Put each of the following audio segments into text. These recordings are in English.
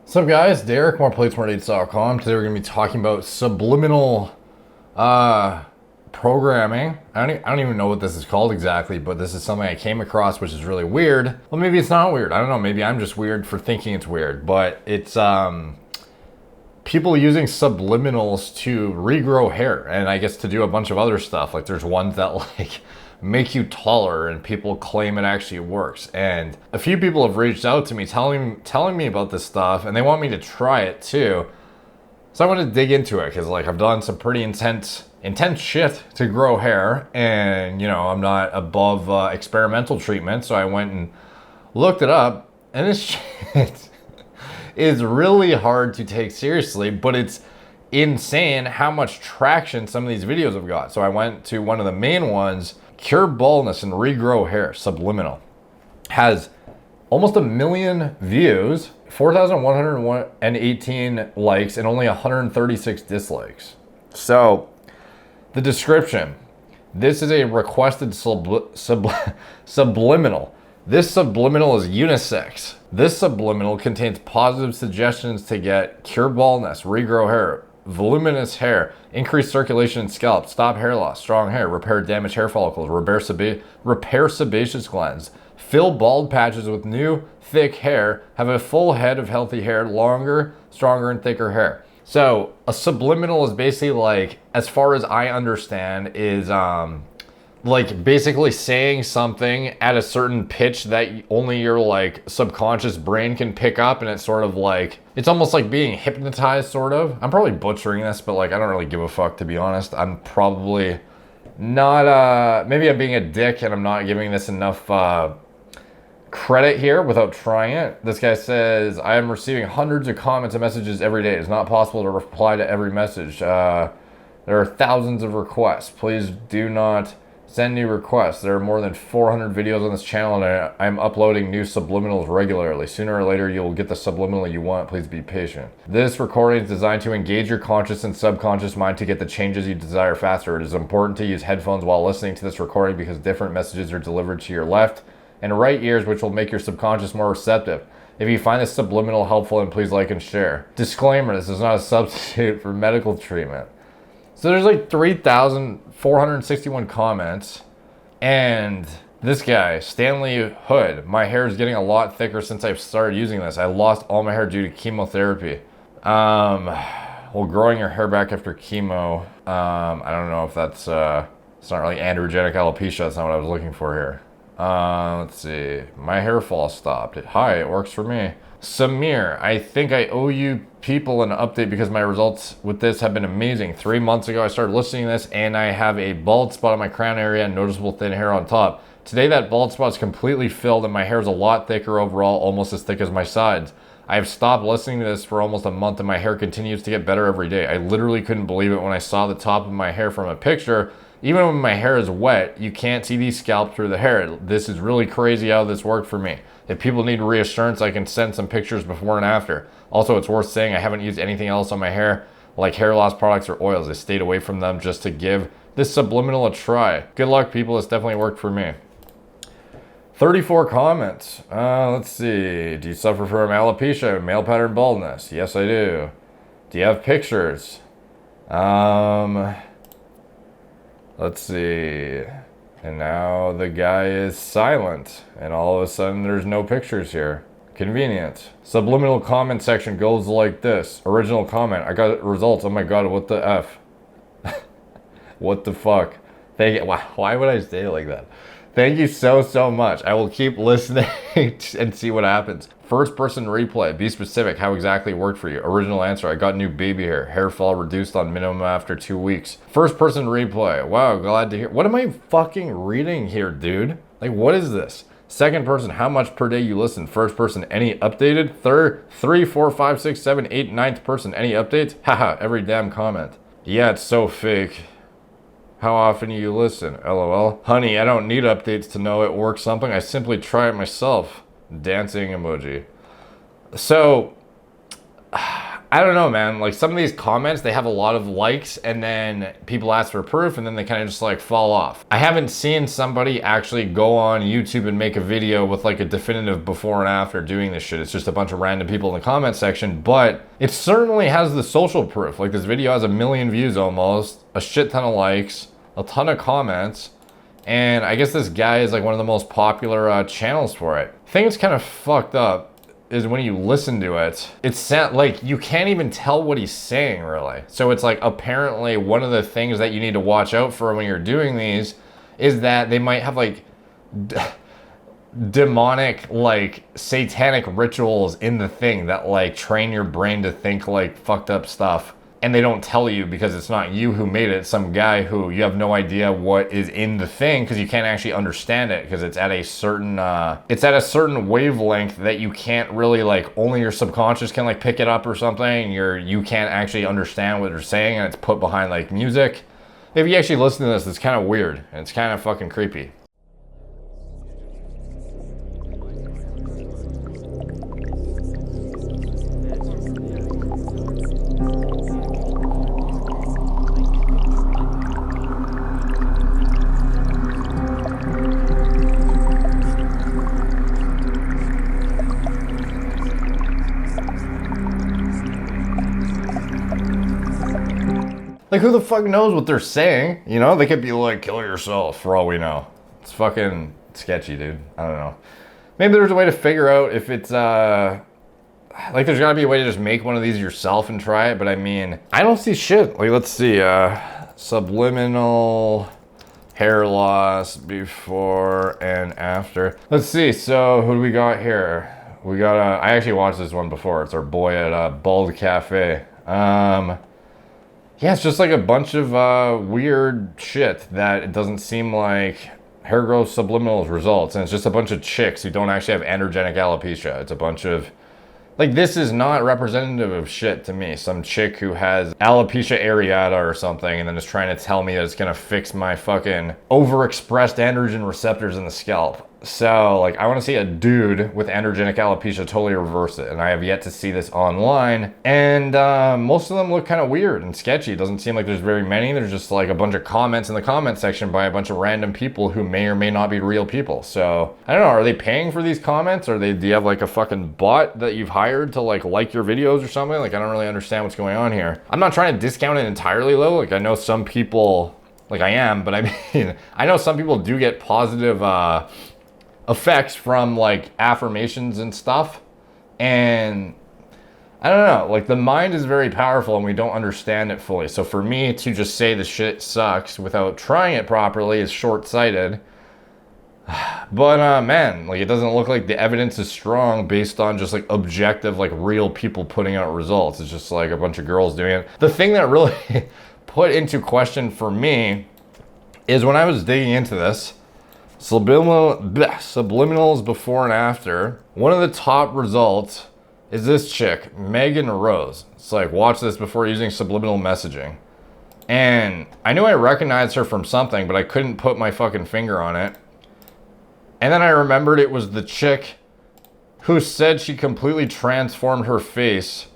What's up, guys? Derek, moreplates.com. Today we're going to be talking about subliminal programming. I don't even know what this is called exactly, but this is something I came across, which is really weird. Well, maybe it's not weird. I don't know. Maybe I'm just weird for thinking it's weird. But it's people using subliminals to regrow hair, and I guess to do a bunch of other stuff. Like there's ones that like make you taller, and people claim it actually works. And a few people have reached out to me telling me about this stuff, and they want me to try it too. So I want to dig into it because like I've done some pretty intense shit to grow hair, and you know I'm not above experimental treatment. So I went and looked it up, and this shit is really hard to take seriously, but it's insane how much traction some of these videos have got. So I went to one of the main ones, Cure Baldness and Regrow Hair, Subliminal. Has almost 1 million views, 4,118 likes, and only 136 dislikes. So, the description. This is a requested subliminal. This subliminal is unisex. This subliminal contains positive suggestions to get cure baldness, regrow hair, voluminous hair, increase circulation in scalp, stop hair loss, strong hair, repair damaged hair follicles, repair sebaceous glands, fill bald patches with new thick hair, have a full head of healthy hair, longer, stronger, and thicker hair. So a subliminal is basically like, as far as I understand, is like basically saying something at a certain pitch that only your like subconscious brain can pick up, and it's sort of like, it's almost like being hypnotized, sort of. I'm probably butchering this, but like I don't really give a fuck, to be honest. I'm probably not maybe I'm being a dick and I'm not giving this enough credit here without trying it. This guy says, I am receiving hundreds of comments and messages every day. It's not possible to reply to every message. There are thousands of requests. Please do not send new requests. There are more than 400 videos on this channel, and I'm uploading new subliminals regularly. Sooner or later, you will get the subliminal you want. Please be patient. This recording is designed to engage your conscious and subconscious mind to get the changes you desire faster. It is important to use headphones while listening to this recording because different messages are delivered to your left and right ears, which will make your subconscious more receptive. If you find this subliminal helpful, then please like and share. Disclaimer, this is not a substitute for medical treatment. So there's like 3,461 comments, and this guy, Stanley Hood, my hair is getting a lot thicker since I've started using this. I lost all my hair due to chemotherapy. Well, growing your hair back after chemo, I don't know if that's, it's not really androgenic alopecia. That's not what I was looking for here. Let's see. My hair fall stopped. Hi, it works for me. Samir, I think I owe you people an update because my results with this have been amazing. 3 months ago, I started listening to this, and I have a bald spot on my crown area and noticeable thin hair on top. Today, that bald spot is completely filled, and my hair is a lot thicker overall, almost as thick as my sides. I have stopped listening to this for almost a month, and my hair continues to get better every day. I literally couldn't believe it when I saw the top of my hair from a picture. Even when my hair is wet, you can't see the scalp through the hair. This is really crazy how this worked for me. If people need reassurance, I can send some pictures before and after. Also, it's worth saying I haven't used anything else on my hair, like hair loss products or oils. I stayed away from them just to give this subliminal a try. Good luck, people. It's definitely worked for me. 34 comments. Let's see. Do you suffer from alopecia, male pattern baldness? Yes, I do. Do you have pictures? Let's see. And now the guy is silent, and all of a sudden there's no pictures here. Convenient. Subliminal comment section goes like this. Original comment. I got results. Oh my god, what the F? What the fuck? Thank you. Why would I say it like that? Thank you so much. I will keep listening and see what happens. First person replay. Be specific. How exactly it worked for you? Original answer. I got new baby hair. Hair fall reduced on minimum after 2 weeks. First person replay. Wow, glad to hear. What am I fucking reading here, dude? Like, what is this? Second person. How much per day you listen? First person. Any updated? Third, 3, 4, 5, 6, 7, 8, ninth person. Any updates? Haha, every damn comment. Yeah, it's so fake. How often do you listen? LOL. Honey, I don't need updates to know it works something. I simply try it myself. Dancing emoji. So, I I don't know, man. Like some of these comments, they have a lot of likes and then people ask for proof and then they kind of just like fall off. I haven't seen somebody actually go on YouTube and make a video with like a definitive before and after doing this shit. It's just a bunch of random people in the comment section, but it certainly has the social proof. Like this video has 1 million views almost, a shit ton of likes, a ton of comments. And I guess this guy is like one of the most popular channels for it. The thing that's kind of fucked up is when you listen to it, it's like you can't even tell what he's saying really. So it's like apparently one of the things that you need to watch out for when you're doing these is that they might have like demonic, like satanic rituals in the thing that like train your brain to think like fucked up stuff. And they don't tell you because it's not you who made it, some guy who you have no idea what is in the thing because you can't actually understand it because it's at a certain wavelength that you can't really like, only your subconscious can like pick it up or something. You can't actually understand what they're saying and it's put behind like music. If you actually listen to this, it's kind of weird and it's kind of fucking creepy. Like, who the fuck knows what they're saying? You know, they could be like, kill yourself for all we know. It's fucking sketchy, dude. I don't know. Maybe there's a way to figure out if it's, like, there's gotta be a way to just make one of these yourself and try it. But I mean, I don't see shit. Like, let's see, subliminal hair loss before and after. Let's see, so who do we got here? We got, I actually watched this one before. It's our boy at Bald Cafe. Yeah, it's just like a bunch of weird shit that it doesn't seem like hair growth subliminal results. And it's just a bunch of chicks who don't actually have androgenic alopecia. It's a bunch of, like, this is not representative of shit to me. Some chick who has alopecia areata or something and then is trying to tell me that it's gonna fix my fucking overexpressed androgen receptors in the scalp. So, like, I want to see a dude with androgenic alopecia totally reverse it, and I have yet to see this online. And most of them look kind of weird and sketchy. It doesn't seem like there's very many. There's just like a bunch of comments in the comment section by a bunch of random people who may or may not be real people. So, I don't know, are they paying for these comments? Or do you have like a fucking bot that you've hired to like your videos or something? Like, I don't really understand what's going on here. I'm not trying to discount it entirely though. Like, I know some people, like I am, but I mean, I know some people do get positive effects from like affirmations and stuff. And I don't know, like the mind is very powerful and we don't understand it fully. So for me to just say the shit sucks without trying it properly is short-sighted. But man, like it doesn't look like the evidence is strong based on just like objective, like real people putting out results. It's just like a bunch of girls doing it. The thing that really put into question for me is when I was digging into this, subliminals before and after, one of the top results is this chick, Meggan Rose. It's like, watch this before using subliminal messaging. And I knew I recognized her from something, but I couldn't put my fucking finger on it. And then I remembered it was the chick who said she completely transformed her face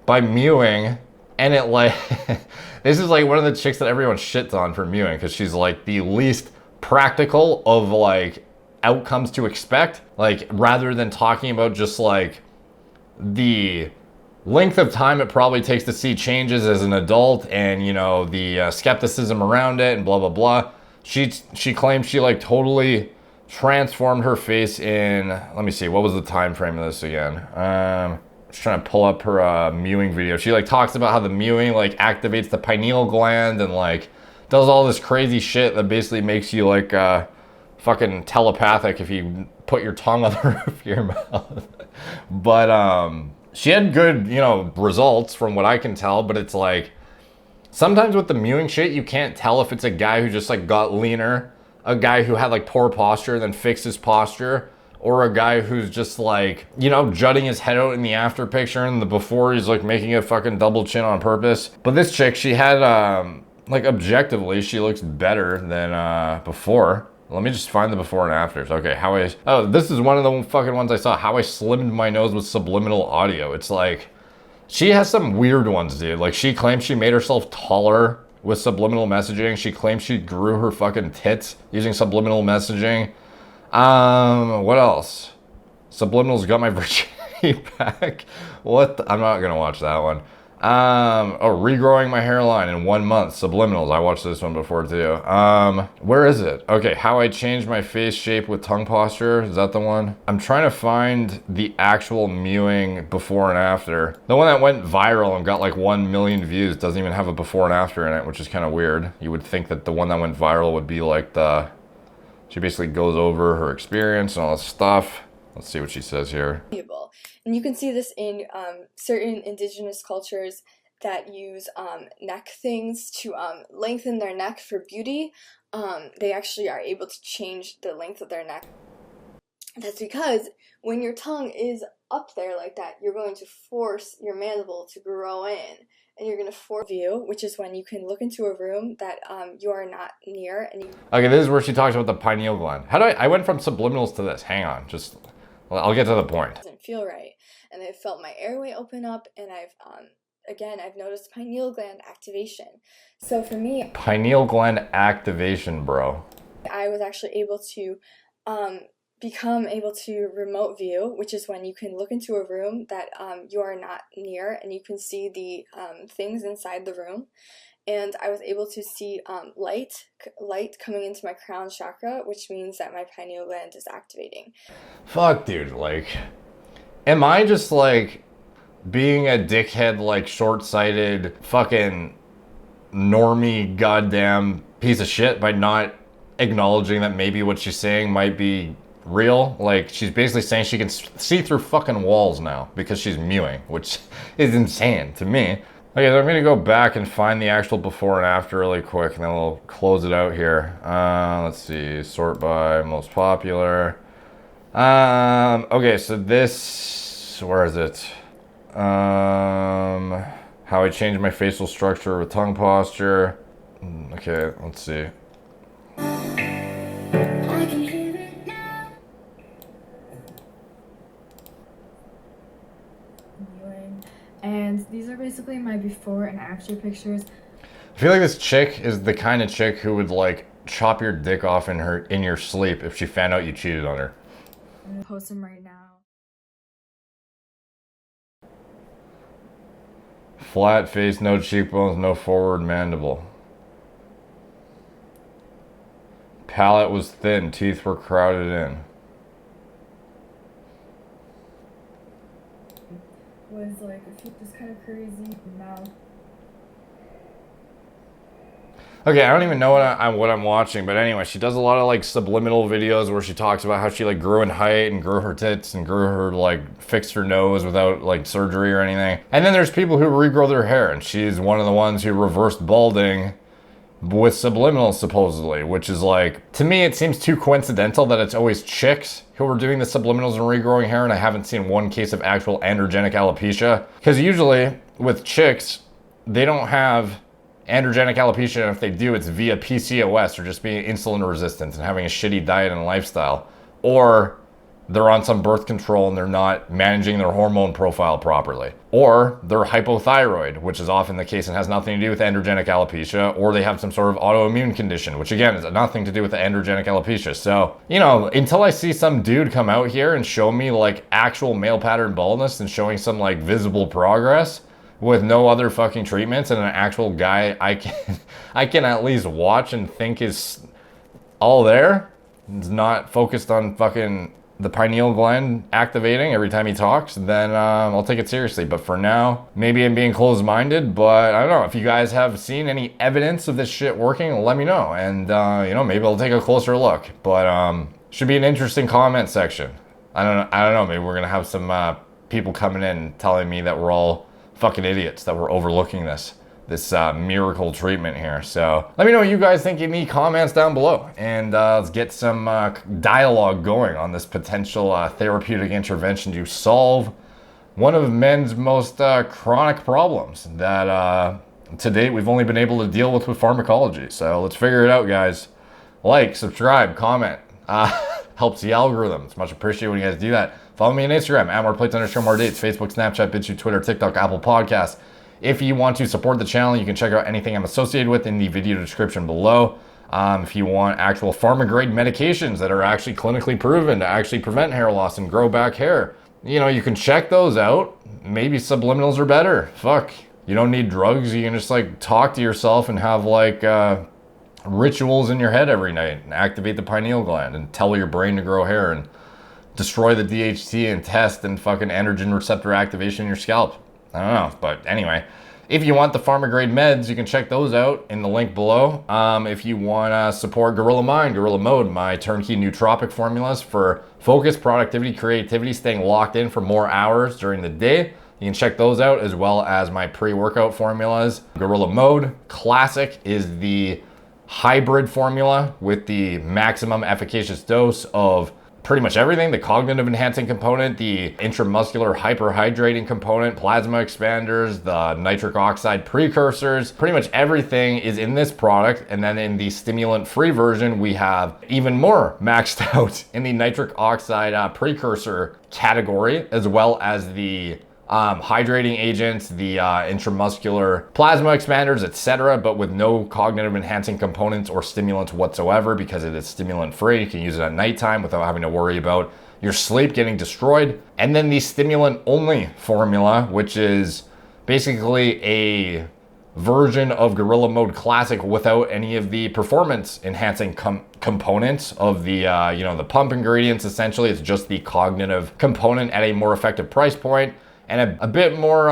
by mewing. And it like, this is like one of the chicks that everyone shits on for mewing because she's like the least practical of like outcomes to expect, like rather than talking about just like the length of time it probably takes to see changes as an adult and you know the skepticism around it and blah blah blah. She claimed she like totally transformed her face in, let me see, what was the time frame of this again? Just trying to pull up her mewing video. She like talks about how the mewing like activates the pineal gland and like does all this crazy shit that basically makes you like fucking telepathic if you put your tongue on the roof of your mouth. But she had good, you know, results from what I can tell, but it's like sometimes with the mewing shit, you can't tell if it's a guy who just like got leaner, a guy who had like poor posture and then fixed his posture, or a guy who's just like, you know, jutting his head out in the after picture and the before he's like making a fucking double chin on purpose. But this chick, she had like objectively, she looks better than before. Let me just find the before and afters. Okay, this is one of the fucking ones I saw. How I slimmed my nose with subliminal audio. It's like, She has some weird ones, dude. Like, she claims she made herself taller with subliminal messaging. She claims she grew her fucking tits using subliminal messaging. What else? Subliminals got my virginity back. What? I'm not gonna watch that one. Regrowing my hairline in 1 month. Subliminals. I watched this one before too. Where is it? Okay, how I changed my face shape with tongue posture. Is that the one? I'm trying to find the actual mewing before and after. The one that went viral and got like 1 million views doesn't even have a before and after in it, which is kind of weird. You would think that the one that went viral would be like she basically goes over her experience and all this stuff. Let's see what she says here. And you can see this in certain indigenous cultures that use neck things to lengthen their neck for beauty. They actually are able to change the length of their neck. That's because when your tongue is up there like that, you're going to force your mandible to grow in. And you're going to force view, which is when you can look into a room that you are not near. And okay, this is where she talks about the pineal gland. How do I went from subliminals to this. Hang on, I'll get to the point. It doesn't feel right. And I've felt my airway open up, and I've noticed pineal gland activation. So for me, pineal gland activation, bro. I was actually able to become able to remote view, which is when you can look into a room that you are not near, and you can see the things inside the room. And I was able to see light coming into my crown chakra, which means that my pineal gland is activating. Fuck, dude, like, am I just like being a dickhead, like short-sighted fucking normie goddamn piece of shit by not acknowledging that maybe what she's saying might be real? Like, she's basically saying she can see through fucking walls now because she's mewing, which is insane to me. Okay, so I'm gonna go back and find the actual before and after really quick, and then we'll close it out here. Let's see, sort by most popular. Okay, so this, where is it? How I changed my facial structure with tongue posture. Okay, let's see. And these are basically my before and after pictures. I feel like this chick is the kind of chick who would like chop your dick off in your sleep if she found out you cheated on her. I'm gonna post them right now. Flat face, no cheekbones, no forward mandible. Palate was thin, teeth were crowded in. Was like this kind of crazy mouth. Okay, I don't even know what I'm watching, but anyway, she does a lot of like subliminal videos where she talks about how she like grew in height and grew her tits and grew her like fixed her nose without like surgery or anything. And then there's people who regrow their hair, and she's one of the ones who reversed balding with subliminals supposedly, which is like, to me it seems too coincidental that it's always chicks who are doing the subliminals and regrowing hair, and I haven't seen one case of actual androgenic alopecia. Because usually with chicks, they don't have androgenic alopecia, and if they do, it's via PCOS or just being insulin resistant and having a shitty diet and lifestyle. Or they're on some birth control and they're not managing their hormone profile properly. Or they're hypothyroid, which is often the case and has nothing to do with androgenic alopecia, or they have some sort of autoimmune condition, which again is nothing to do with the androgenic alopecia. So, you know, until I see some dude come out here and show me like actual male pattern baldness and showing some like visible progress with no other fucking treatments and an actual guy I can at least watch and think is all there, it's not focused on fucking the pineal gland activating every time he talks, then I'll take it seriously. But for now, maybe I'm being closed-minded, but I don't know. If you guys have seen any evidence of this shit working, let me know. And, you know, maybe I'll take a closer look. But should be an interesting comment section. I don't know. Maybe we're going to have some people coming in telling me that we're all fucking idiots, that we're overlooking this miracle treatment here. So let me know what you guys think in the comments down below, and let's get some dialogue going on this potential therapeutic intervention to solve one of men's most chronic problems that to date we've only been able to deal with pharmacology. So let's figure it out, guys. Like, subscribe, comment, helps the algorithm. It's much appreciated when you guys do that. Follow me on Instagram, @moreplates_more_dates, Facebook, Snapchat, BitChute, Twitter, TikTok, Apple Podcasts. If you want to support the channel, you can check out anything I'm associated with in the video description below. If you want actual pharma-grade medications that are actually clinically proven to actually prevent hair loss and grow back hair, you can check those out. Maybe subliminals are better. Fuck. You don't need drugs. You can just like talk to yourself and have like rituals in your head every night and activate the pineal gland and tell your brain to grow hair and destroy the DHT and test and fucking androgen receptor activation in your scalp. I don't know, but anyway. If you want the pharma grade meds, you can check those out in the link below. If you want to support Gorilla Mind, Gorilla Mode, my turnkey nootropic formulas for focus, productivity, creativity, staying locked in for more hours during the day, you can check those out, as well as my pre-workout formulas. Gorilla Mode Classic is the hybrid formula with the maximum efficacious dose of pretty much everything: the cognitive enhancing component, the intramuscular hyperhydrating component, plasma expanders, the nitric oxide precursors. Pretty much everything is in this product. And then in the stimulant free version, we have even more maxed out in the nitric oxide precursor category, as well as the hydrating agents, the intramuscular plasma expanders, etc., but with no cognitive enhancing components or stimulants whatsoever, because it is stimulant free. You can use it at nighttime without having to worry about your sleep getting destroyed. And then the stimulant only formula, which is basically a version of Gorilla Mode Classic without any of the performance enhancing components of the the pump ingredients. Essentially, it's just the cognitive component at a more effective price point, and a bit more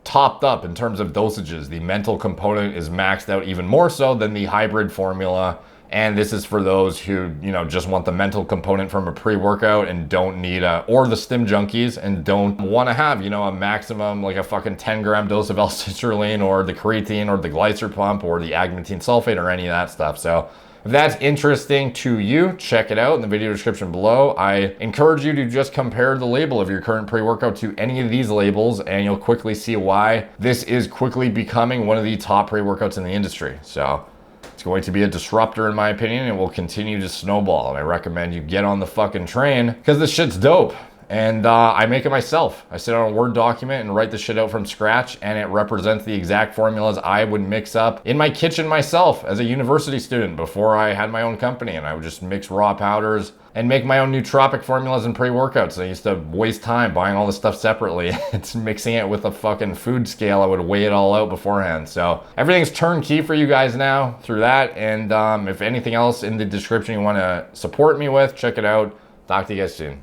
topped up in terms of dosages. The mental component is maxed out even more so than the hybrid formula. And this is for those who, just want the mental component from a pre-workout and don't need or the stim junkies and don't want to have, a maximum, like a fucking 10-gram dose of L-citrulline or the creatine or the glycer pump or the agmatine sulfate or any of that stuff. So if that's interesting to you, check it out in the video description below. I encourage you to just compare the label of your current pre-workout to any of these labels, and you'll quickly see why this is quickly becoming one of the top pre-workouts in the industry. So it's going to be a disruptor, in my opinion, and will continue to snowball. And I recommend you get on the fucking train, because this shit's dope. And I make it myself. I sit on a Word document and write the shit out from scratch, and it represents the exact formulas I would mix up in my kitchen myself as a university student before I had my own company. And I would just mix raw powders and make my own nootropic formulas and pre-workouts. I used to waste time buying all this stuff separately. It's mixing it with a fucking food scale. I would weigh it all out beforehand. So everything's turnkey for you guys now through that. And if anything else in the description you want to support me with, check it out. Talk to you guys soon.